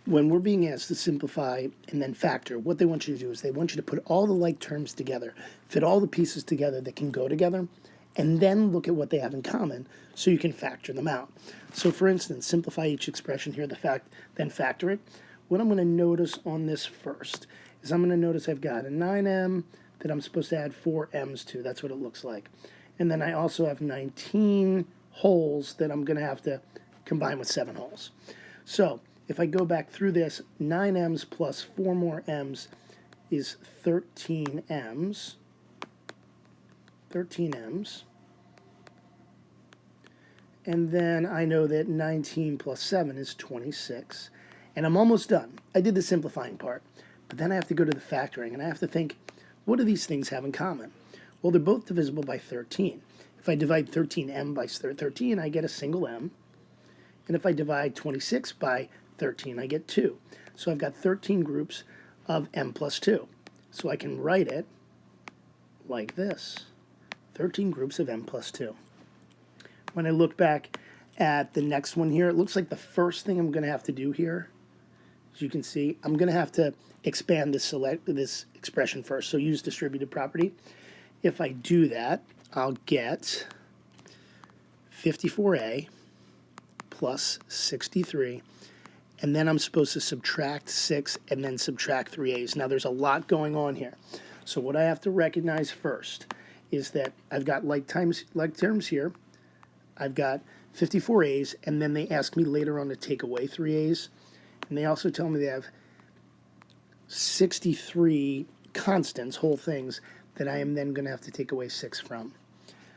when we're being asked to simplify and then factor, what they want you to do is they want you to put all the like terms together, fit all the pieces together that can go together, and then look at what they have in common so you can factor them out. So for instance, simplify each expression here, then factor it. What I'm going to notice on this first is I'm going to notice I've got a 9m that I'm supposed to add 4 m's to. That's what it looks like. And then I also have 19 wholes that I'm going to have to combine with 7 wholes. So if I go back through this, 9 m's plus 4 more m's is 13 m's. 13 m's. And then I know that 19 plus 7 is 26. And I'm almost done. I did the simplifying part. But then I have to go to the factoring, and I have to think, what do these things have in common? Well, they're both divisible by 13. If I divide 13m by 13, I get a single m. And if I divide 26 by 13, I get 2. So I've got 13 groups of m plus 2. So I can write it like this. 13 groups of m plus 2. When I look back at the next one here, it looks like the first thing I'm going to have to do here, as you can see, I'm going to have to expand this expression first. So use distributive property. If I do that, I'll get 54a plus 63, and then I'm supposed to subtract 6 and then subtract 3a's. Now there's a lot going on here. So what I have to recognize first is that I've got like terms here. I've got 54a's, and then they ask me later on to take away 3a's. And they also tell me they have 63 constants, whole things, that I am then going to have to take away 6 from.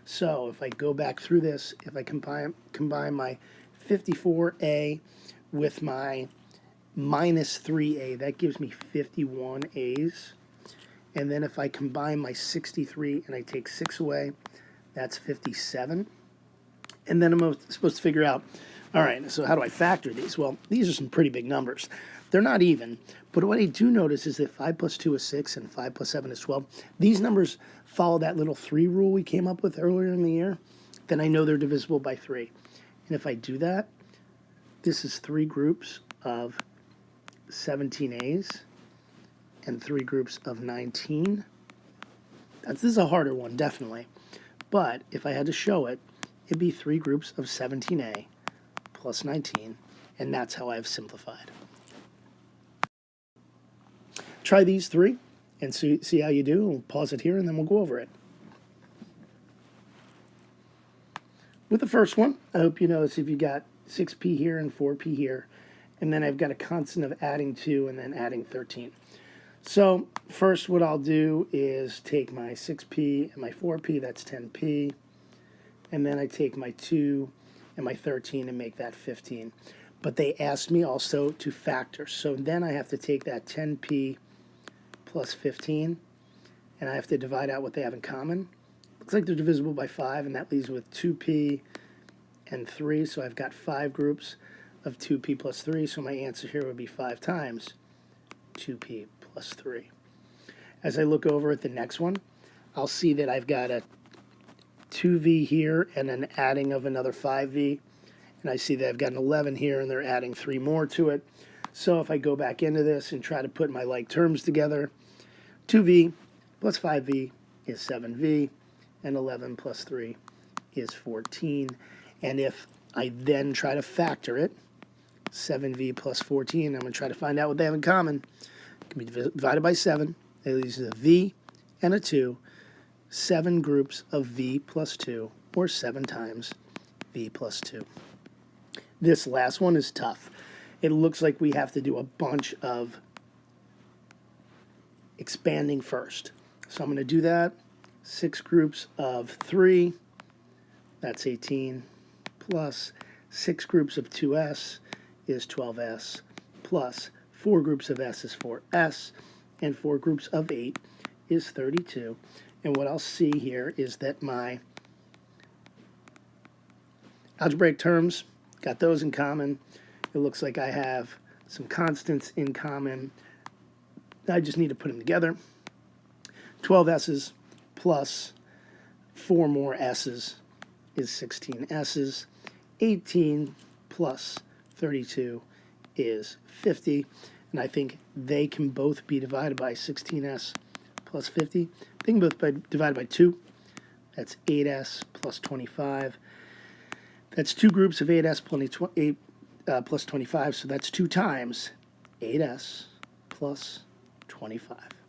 So if I go back through this, if I combine my 54a with my minus 3a, that gives me 51a's. And then if I combine my 63 and I take 6 away, that's 57. And then I'm supposed to figure out, all right, so how do I factor these? Well, these are some pretty big numbers. They're not even, but what I do notice is that 5 plus 2 is 6 and 5 plus 7 is 12. These numbers follow that little 3 rule we came up with earlier in the year. Then I know they're divisible by 3. And if I do that, this is 3 groups of 17a's and 3 groups of 19. This is a harder one, definitely. But if I had to show it, it'd be 3 groups of 17a plus 19, and that's how I've simplified. Try these 3 and see how you do. We'll pause it here and then we'll go over it. With the first one, I hope you notice if you got 6p here and 4p here, and then I've got a constant of adding 2 and then adding 13. So first what I'll do is take my 6p and my 4p, that's 10p, and then I take my 2 and my 13 and make that 15. But they asked me also to factor, so then I have to take that 10p plus 15, and I have to divide out what they have in common. Looks like they're divisible by 5, and that leaves with 2p and 3, so I've got 5 groups of 2p plus 3, so my answer here would be 5 times 2p plus 3. As I look over at the next one, I'll see that I've got a 2v here and an adding of another 5v, and I see that I've got an 11 here and they're adding 3 more to it. So if I go back into this and try to put my like terms together, 2v plus 5v is 7v, and 11 plus 3 is 14. And if I then try to factor it, 7v plus 14, I'm going to try to find out what they have in common. It can be divided by 7. It leaves a v and a 2, 7 groups of v plus 2, or 7 times v plus 2. This last one is tough. It looks like we have to do a bunch of expanding first. So I'm going to do that. 6 groups of 3, that's 18, plus 6 groups of 2s is 12s, plus 4 groups of s is 4s, and 4 groups of 8 is 32. And what I'll see here is that my algebraic terms, got those in common. It looks like I have some constants in common. I just need to put them together. 12 s's plus 4 more s's is 16 s's. 18 plus 32 is 50. And I think they can both be divided by 16s plus 50. They can both be divided by 2. That's 8s plus 25. That's two groups of 8s plus 25, so that's 2 times 8s plus 25.